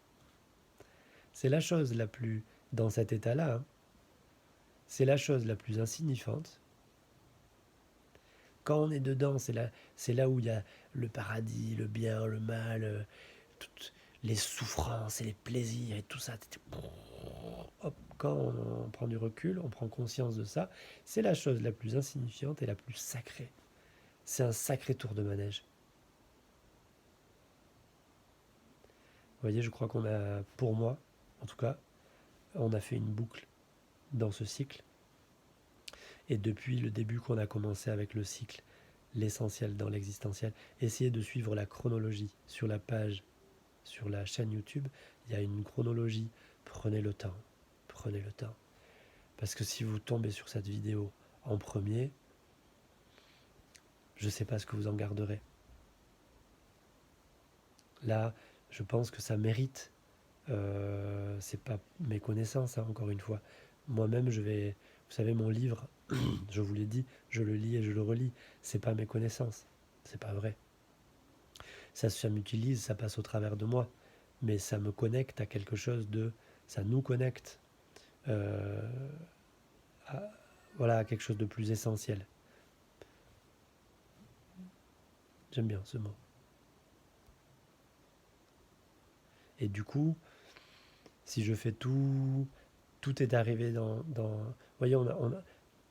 c'est la chose la plus, dans cet état-là, hein, c'est la chose la plus insignifiante. Quand on est dedans, c'est là où il y a le paradis, le bien, le mal, toutes les souffrances et les plaisirs et tout ça. Hop, quand on prend du recul, on prend conscience de ça, c'est la chose la plus insignifiante et la plus sacrée. C'est un sacré tour de manège. Vous voyez, je crois qu'on a, pour moi, en tout cas, on a fait une boucle dans ce cycle. Et depuis le début qu'on a commencé avec le cycle, l'essentiel dans l'existentiel, essayez de suivre la chronologie sur la page, sur la chaîne YouTube. Il y a une chronologie. Prenez le temps. Prenez le temps. Parce que si vous tombez sur cette vidéo en premier, je ne sais pas ce que vous en garderez. Là, je pense que ça mérite. C'est pas mes connaissances, hein, encore une fois. Moi-même, je vais. Vous savez, mon livre, je vous l'ai dit, je le lis et je le relis. C'est pas mes connaissances. C'est pas vrai. Ça m'utilise, ça passe au travers de moi. Mais ça me connecte à quelque chose de. Ça nous connecte euh, à, voilà, à quelque chose de plus essentiel. J'aime bien ce mot. Et du coup, si je fais tout, tout est arrivé vous voyez,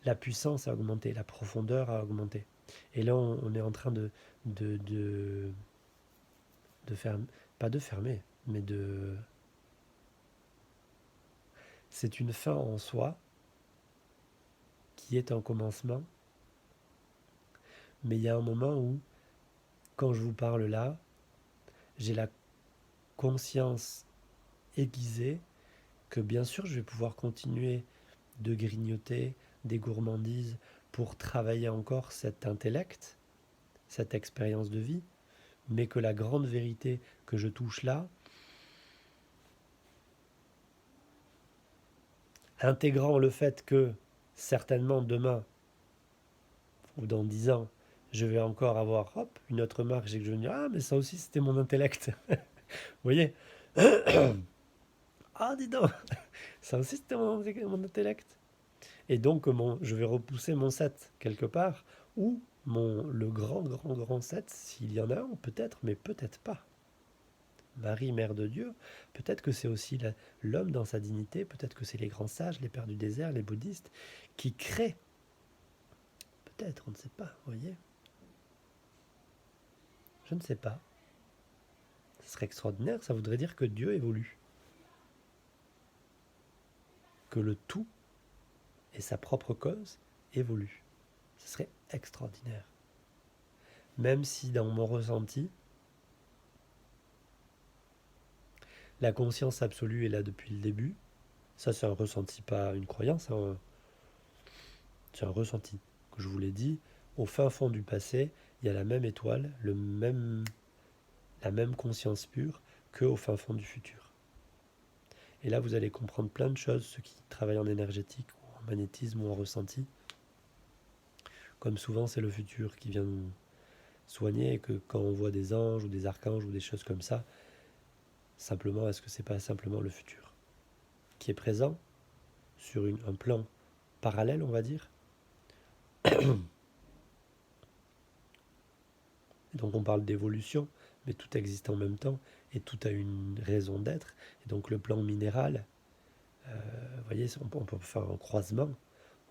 la puissance a augmenté, la profondeur a augmenté. Et là, on est en train de, de, de faire, pas de fermer, mais de... C'est une fin en soi qui est un commencement, mais il y a un moment où, quand je vous parle là, j'ai la conscience aiguisée que bien sûr je vais pouvoir continuer de grignoter des gourmandises pour travailler encore cet intellect, cette expérience de vie, mais que la grande vérité que je touche là, intégrant le fait que certainement demain ou dans 10 ans, je vais encore avoir hop, une autre marque, j'ai que je vais me dire, ah mais ça aussi c'était mon intellect. Vous voyez? Ah dis donc, ça aussi c'était mon intellect. Et donc je vais repousser mon 7 quelque part, ou le grand 7, s'il y en a un, peut-être, mais peut-être pas. Marie, Mère de Dieu, peut-être que c'est aussi l'homme dans sa dignité, peut-être que c'est les grands sages, les pères du désert, les bouddhistes, qui créent. Peut-être, on ne sait pas, vous voyez. Je ne sais pas. Ce serait extraordinaire, ça voudrait dire que Dieu évolue. Que le tout et sa propre cause évoluent. Ce serait extraordinaire. Même si dans mon ressenti, la conscience absolue est là depuis le début. Ça, c'est un ressenti, pas une croyance. Hein. C'est un ressenti. Que je vous l'ai dit, au fin fond du passé, il y a la même étoile, la même conscience pure qu'au fin fond du futur. Et là, vous allez comprendre plein de choses, ceux qui travaillent en énergétique, ou en magnétisme, ou en ressenti. Comme souvent, c'est le futur qui vient nous soigner, et que quand on voit des anges, ou des archanges, ou des choses comme ça, simplement, est-ce que c'est pas simplement le futur qui est présent sur un plan parallèle, on va dire. Donc on parle d'évolution, mais tout existe en même temps et tout a une raison d'être. Et donc le plan minéral, vous voyez, on peut faire un croisement.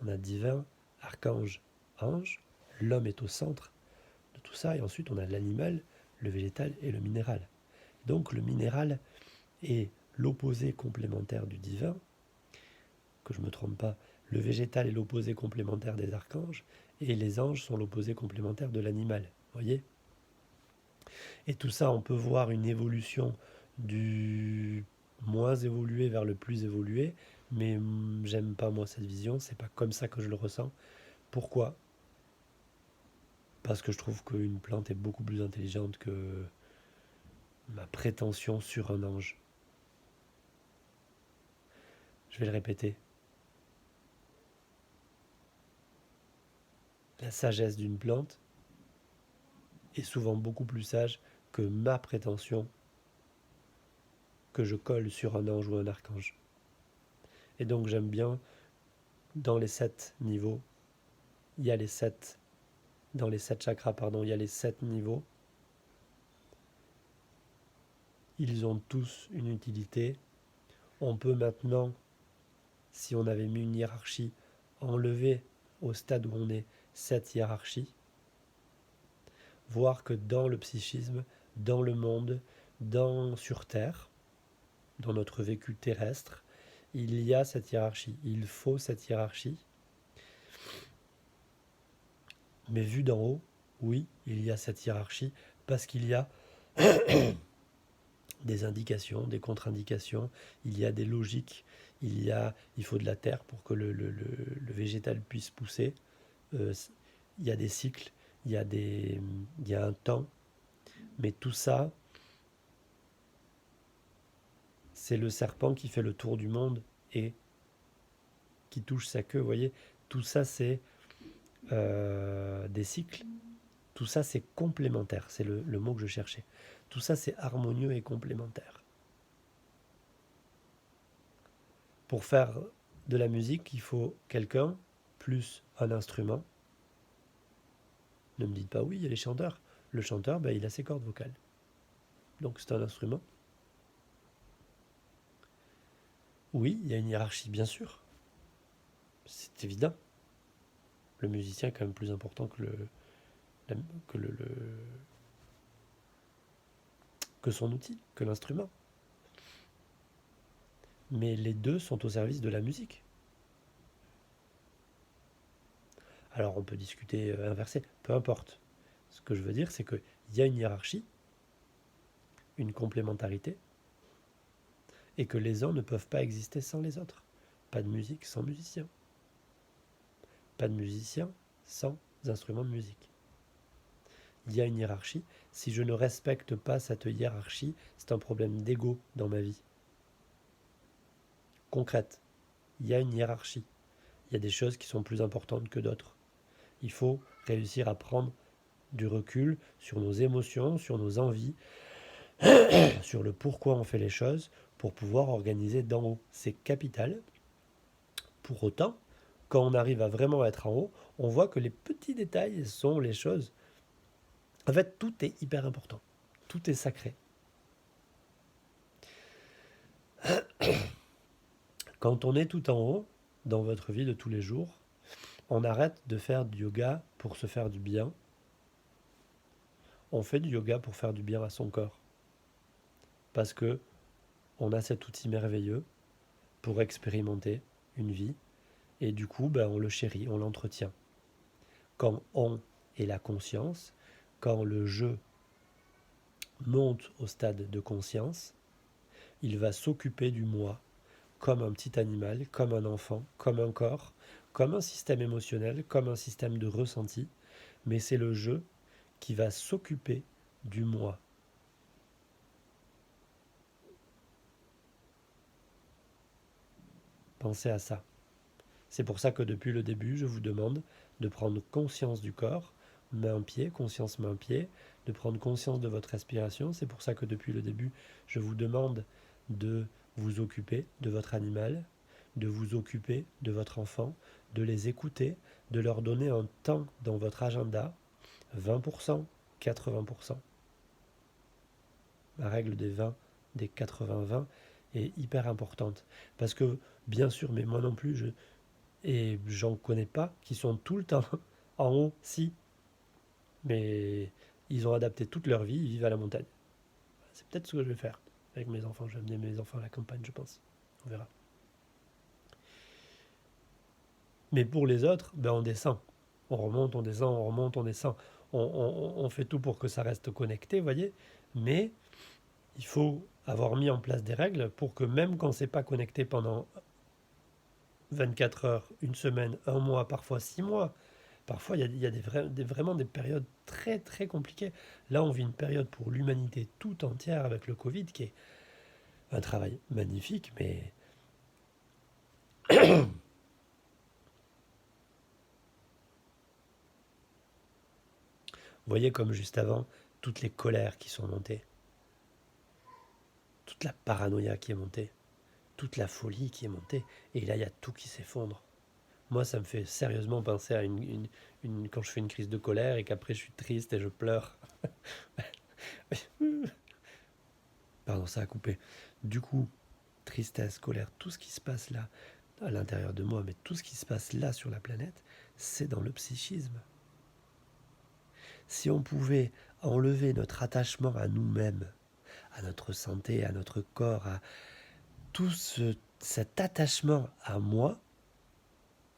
On a divin, archange, ange. L'homme est au centre de tout ça. Et ensuite on a l'animal, le végétal et le minéral. Donc le minéral est l'opposé complémentaire du divin, que je ne me trompe pas. Le végétal est l'opposé complémentaire des archanges et les anges sont l'opposé complémentaire de l'animal. Vous voyez ? Et tout ça, on peut voir une évolution du moins évolué vers le plus évolué, mais j'aime pas moi cette vision, c'est pas comme ça que je le ressens. Pourquoi? parce que je trouve qu'une plante est beaucoup plus intelligente que ma prétention sur un ange. Je vais le répéter. La sagesse d'une plante est souvent beaucoup plus sage que ma prétention que je colle sur un ange ou un archange. Et donc j'aime bien, dans les 7 niveaux, il y a les 7, dans les 7 chakras, pardon, il y a les 7 niveaux. Ils ont tous une utilité. On peut maintenant, si on avait mis une hiérarchie, enlever au stade où on est cette hiérarchie, voir que dans le psychisme, dans le monde, sur Terre, dans notre vécu terrestre, il y a cette hiérarchie. Il faut cette hiérarchie. Mais vu d'en haut, oui, il y a cette hiérarchie parce qu'il y a des indications, des contre-indications, il y a des logiques, il faut de la terre pour que le végétal puisse pousser. Il y a des cycles, il y a un temps, mais tout ça, c'est le serpent qui fait le tour du monde et qui touche sa queue, vous voyez. Tout ça, c'est des cycles. Tout ça, c'est complémentaire. C'est le mot que je cherchais. Tout ça, c'est harmonieux et complémentaire. Pour faire de la musique, il faut quelqu'un plus un instrument. Ne me dites pas oui, il y a les chanteurs. Le chanteur, il a ses cordes vocales. Donc c'est un instrument. Oui, il y a une hiérarchie, bien sûr. C'est évident. Le musicien est quand même plus important que son outil, que l'instrument. Mais les deux sont au service de la musique. Alors on peut discuter inversé, peu importe. Ce que je veux dire, c'est qu'il y a une hiérarchie, une complémentarité, et que les uns ne peuvent pas exister sans les autres. Pas de musique sans musicien. Pas de musicien sans instruments de musique. Il y a une hiérarchie. Si je ne respecte pas cette hiérarchie, c'est un problème d'ego dans ma vie. Concrète. Il y a une hiérarchie. Il y a des choses qui sont plus importantes que d'autres. Il faut réussir à prendre du recul sur nos émotions, sur nos envies, sur le pourquoi on fait les choses pour pouvoir organiser d'en haut. C'est capital. Pour autant, quand on arrive à vraiment être en haut, on voit que les petits détails sont les choses. En fait, tout est hyper important. Tout est sacré. Quand on est tout en haut, dans votre vie de tous les jours, on arrête de faire du yoga pour se faire du bien. On fait du yoga pour faire du bien à son corps. Parce que on a cet outil merveilleux pour expérimenter une vie. Et du coup, on le chérit, on l'entretient. Quand on est la conscience, quand le jeu monte au stade de conscience, il va s'occuper du moi comme un petit animal, comme un enfant, comme un corps, comme un système émotionnel, comme un système de ressenti. Mais c'est le jeu qui va s'occuper du moi. Pensez à ça. C'est pour ça que depuis le début, je vous demande de prendre conscience du corps, main-pied, conscience main-pied, de prendre conscience de votre respiration. C'est pour ça que depuis le début, je vous demande de vous occuper de votre animal, de vous occuper de votre enfant, de les écouter, de leur donner un temps dans votre agenda, 20%, 80%. La règle des 20, des 80-20 est hyper importante. Parce que, bien sûr, mais moi non plus, et j'en connais pas qui sont tout le temps en haut, si, mais ils ont adapté toute leur vie, ils vivent à la montagne. C'est peut-être ce que je vais faire avec mes enfants. Je vais amener mes enfants à la campagne, je pense. On verra. Mais pour les autres, on descend. On remonte, on descend, on remonte, on descend. On fait tout pour que ça reste connecté, vous voyez. Mais il faut avoir mis en place des règles pour que même quand c'est pas connecté pendant 24 heures, une semaine, un mois, parfois 6 mois, Parfois, il y a vraiment des périodes très très compliquées. Là, on vit une période pour l'humanité tout entière avec le Covid qui est un travail magnifique, mais vous voyez comme juste avant, toutes les colères qui sont montées, toute la paranoïa qui est montée, toute la folie qui est montée, et là, il y a tout qui s'effondre. Moi, ça me fait sérieusement penser à quand je fais une crise de colère et qu'après je suis triste et je pleure. Pardon, ça a coupé. Du coup, tristesse, colère, tout ce qui se passe là, à l'intérieur de moi, mais tout ce qui se passe là sur la planète, c'est dans le psychisme. Si on pouvait enlever notre attachement à nous-mêmes, à notre santé, à notre corps, à tout cet attachement à moi,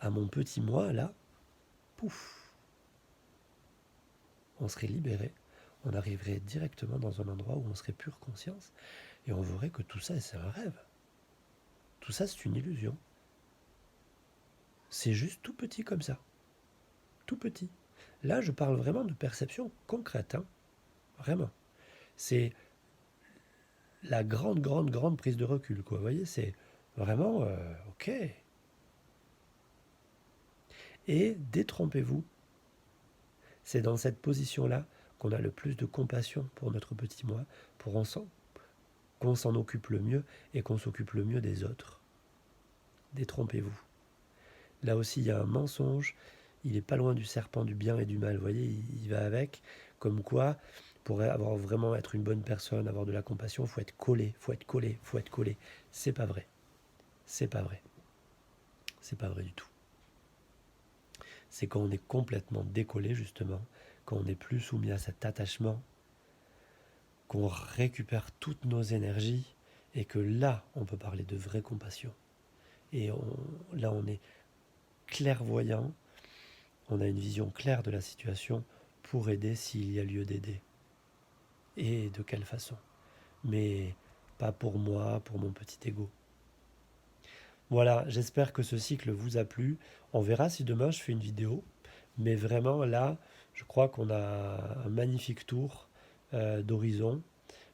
à mon petit moi, là, pouf, on serait libéré, on arriverait directement dans un endroit où on serait pure conscience, et on verrait que tout ça, c'est un rêve. Tout ça, c'est une illusion. C'est juste tout petit comme ça. Tout petit. Là, je parle vraiment de perception concrète, hein. Vraiment. C'est la grande prise de recul, quoi. Vous voyez, c'est vraiment, ok. Et détrompez-vous, c'est dans cette position-là qu'on a le plus de compassion pour notre petit moi, pour qu'on s'en occupe le mieux et qu'on s'occupe le mieux des autres. Détrompez-vous. Là aussi, il y a un mensonge. Il n'est pas loin du serpent du bien et du mal. Vous voyez, il va avec. Comme quoi, pour avoir vraiment être une bonne personne, avoir de la compassion, il faut être collé, faut être collé, faut être collé. C'est pas vrai. C'est pas vrai. C'est pas vrai du tout. C'est quand on est complètement décollé, justement, quand on n'est plus soumis à cet attachement, qu'on récupère toutes nos énergies et que là, on peut parler de vraie compassion. Et là, on est clairvoyant, on a une vision claire de la situation pour aider s'il y a lieu d'aider. Et de quelle façon. Mais pas pour moi, pour mon petit ego. Voilà, j'espère que ce cycle vous a plu. On verra si demain je fais une vidéo. Mais vraiment là, je crois qu'on a un magnifique tour d'horizon.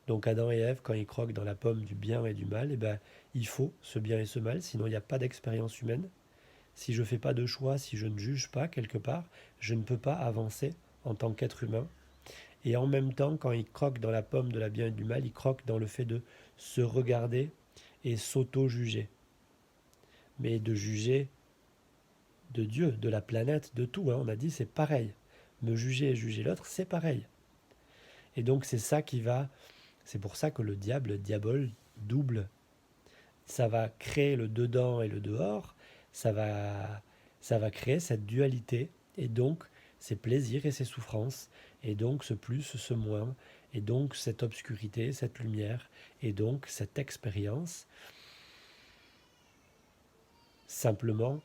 Donc Adam et Ève, quand ils croquent dans la pomme du bien et du mal, eh ben, il faut ce bien et ce mal, sinon il n'y a pas d'expérience humaine. Si je ne fais pas de choix, si je ne juge pas quelque part, je ne peux pas avancer en tant qu'être humain. Et en même temps, quand il croque dans la pomme de la bien et du mal, il croque dans le fait de se regarder et s'auto-juger. Mais de juger de Dieu, de la planète, de tout. Hein. On a dit c'est pareil. Me juger et juger l'autre, c'est pareil. Et donc c'est ça qui va... C'est pour ça que le diable, double. Ça va créer le dedans et le dehors. Ça va créer cette dualité. Et donc, ces plaisirs et ces souffrances. Et donc, ce plus, ce moins. Et donc, cette obscurité, cette lumière. Et donc, cette expérience. Simplement,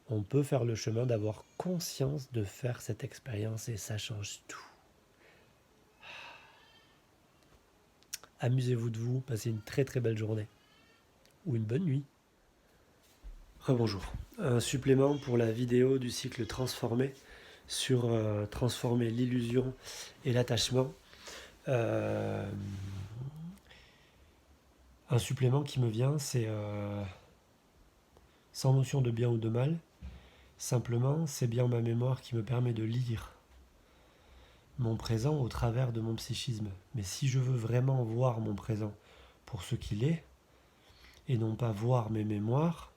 on peut faire le chemin d'avoir conscience de faire cette expérience et ça change tout. Amusez-vous de vous, passez une très très belle journée. Ou une bonne nuit. Rebonjour. Un supplément pour la vidéo du cycle transformé sur transformer l'illusion et l'attachement. Un supplément qui me vient, c'est sans notion de bien ou de mal. Simplement, c'est bien ma mémoire qui me permet de lire mon présent au travers de mon psychisme. Mais si je veux vraiment voir mon présent pour ce qu'il est, et non pas voir mes mémoires,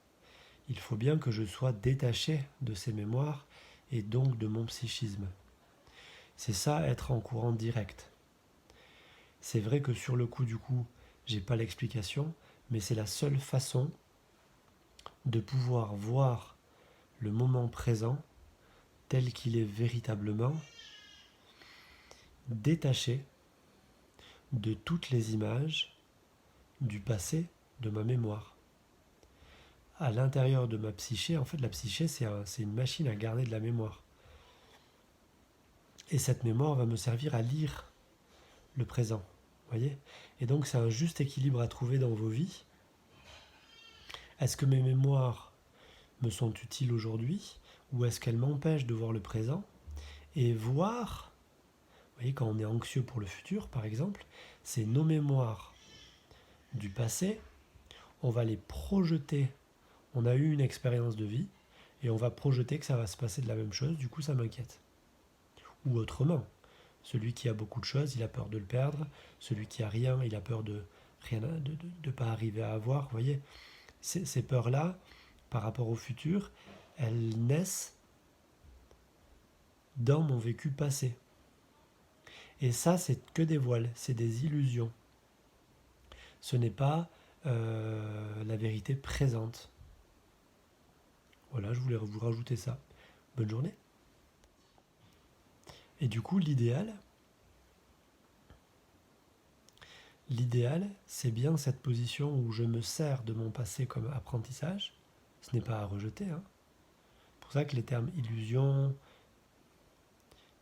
il faut bien que je sois détaché de ces mémoires et donc de mon psychisme. C'est ça, être en courant direct. C'est vrai que sur le coup du coup, j'ai pas l'explication, mais c'est la seule façon de pouvoir voir le moment présent tel qu'il est véritablement, détaché de toutes les images du passé, de ma mémoire. À l'intérieur de ma psyché, en fait la psyché c'est une machine à garder de la mémoire. Et cette mémoire va me servir à lire le présent. Voyez ? Et donc c'est un juste équilibre à trouver dans vos vies. Est-ce que mes mémoires me sont utiles aujourd'hui ou est-ce qu'elle m'empêche de voir le présent et voir, vous voyez, quand on est anxieux pour le futur, par exemple, c'est nos mémoires du passé, on va les projeter. On a eu une expérience de vie et on va projeter que ça va se passer de la même chose, du coup ça m'inquiète. Ou autrement, celui qui a beaucoup de choses, il a peur de le perdre, celui qui a rien, il a peur de rien, de pas arriver à avoir, vous voyez. Ces peurs-là, par rapport au futur, elles naissent dans mon vécu passé. Et ça, c'est que des voiles, c'est des illusions. Ce n'est pas la vérité présente. Voilà, je voulais vous rajouter ça. Bonne journée. Et du coup, l'idéal, c'est bien cette position où je me sers de mon passé comme apprentissage. Ce n'est pas à rejeter. C'est pour ça que les termes illusion,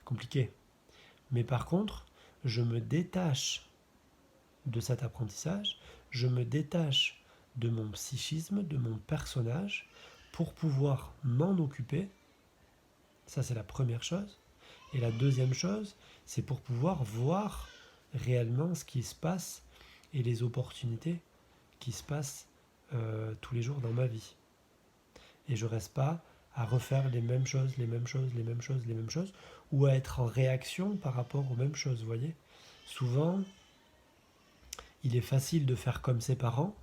compliqué. Mais par contre, je me détache de cet apprentissage, je me détache de mon psychisme, de mon personnage, pour pouvoir m'en occuper. Ça, c'est la première chose. Et la deuxième chose, c'est pour pouvoir voir réellement ce qui se passe et les opportunités qui se passent tous les jours dans ma vie. Et je ne reste pas à refaire les mêmes choses, ou à être en réaction par rapport aux mêmes choses, vous voyez. Souvent, il est facile de faire comme ses parents,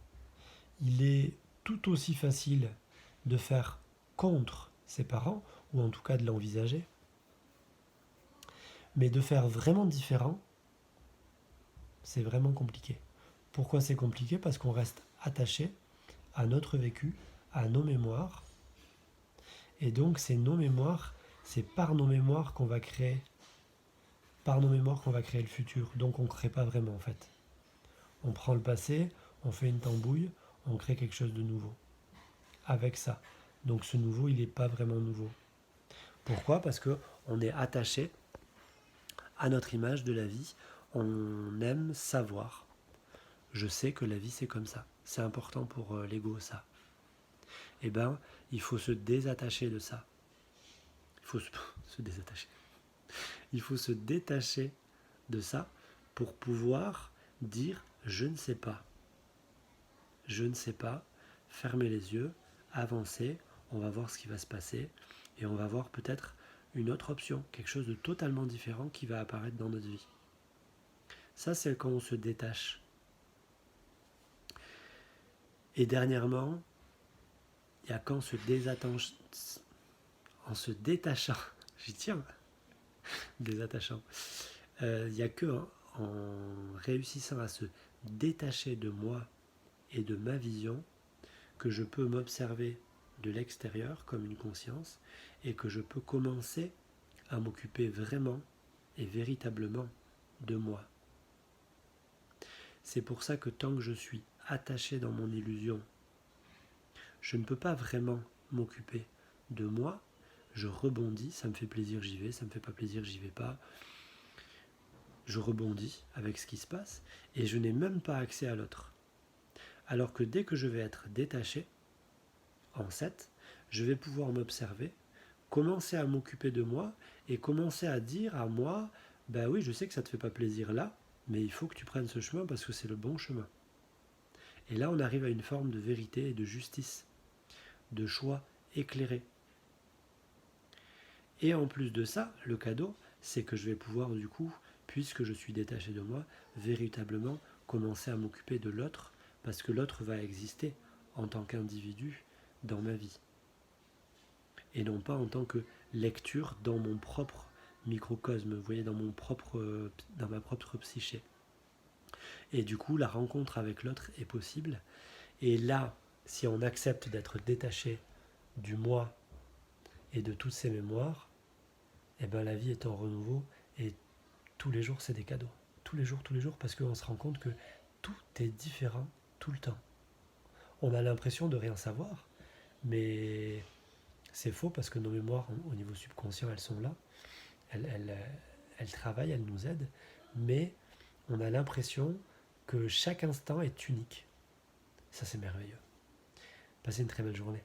il est tout aussi facile de faire contre ses parents, ou en tout cas de l'envisager, mais de faire vraiment différent, c'est vraiment compliqué. Pourquoi c'est compliqué? Parce qu'on reste attaché à notre vécu, à nos mémoires, et donc c'est nos mémoires, c'est par nos mémoires qu'on va créer, le futur. Donc on ne crée pas vraiment en fait. On prend le passé, on fait une tambouille, on crée quelque chose de nouveau. Avec ça. Donc ce nouveau, il n'est pas vraiment nouveau. Pourquoi? Parce qu'on est attaché à notre image de la vie. On aime savoir. Je sais que la vie, c'est comme ça. C'est important pour l'ego, ça. Eh bien, il faut se désattacher de ça. Il faut se désattacher. Il faut se détacher de ça pour pouvoir dire « je ne sais pas ». Je ne sais pas, fermer les yeux, avancer, on va voir ce qui va se passer et on va voir peut-être une autre option, quelque chose de totalement différent qui va apparaître dans notre vie. Ça, c'est quand on se détache. Et dernièrement, il y a quand en se détachant, j'y tiens, désattachant, il n'y a que en réussissant à se détacher de moi et de ma vision que je peux m'observer de l'extérieur comme une conscience et que je peux commencer à m'occuper vraiment et véritablement de moi. C'est pour ça que tant que je suis attaché dans mon illusion, je ne peux pas vraiment m'occuper de moi. Je rebondis, ça me fait plaisir, j'y vais, ça me fait pas plaisir, j'y vais pas. Je rebondis avec ce qui se passe et je n'ai même pas accès à l'autre. Alors que dès que je vais être détaché, en 7, je vais pouvoir m'observer, commencer à m'occuper de moi et commencer à dire à moi, ben oui, je sais que ça te fait pas plaisir là, mais il faut que tu prennes ce chemin parce que c'est le bon chemin. Et là, on arrive à une forme de vérité et de justice, de choix éclairé. Et en plus de ça, le cadeau, c'est que je vais pouvoir du coup, puisque je suis détaché de moi, véritablement commencer à m'occuper de l'autre, parce que l'autre va exister en tant qu'individu dans ma vie. Et non pas en tant que lecture dans mon propre microcosme, vous voyez, dans ma propre psyché. Et du coup, la rencontre avec l'autre est possible. Et là, si on accepte d'être détaché du moi et de toutes ces mémoires, eh ben la vie est en renouveau et tous les jours, c'est des cadeaux. Tous les jours, parce qu'on se rend compte que tout est différent tout le temps. On a l'impression de rien savoir, mais c'est faux parce que nos mémoires au niveau subconscient, elles sont là. Elles travaillent, elles nous aident, mais on a l'impression que chaque instant est unique. Ça, c'est merveilleux. Passez une très belle journée.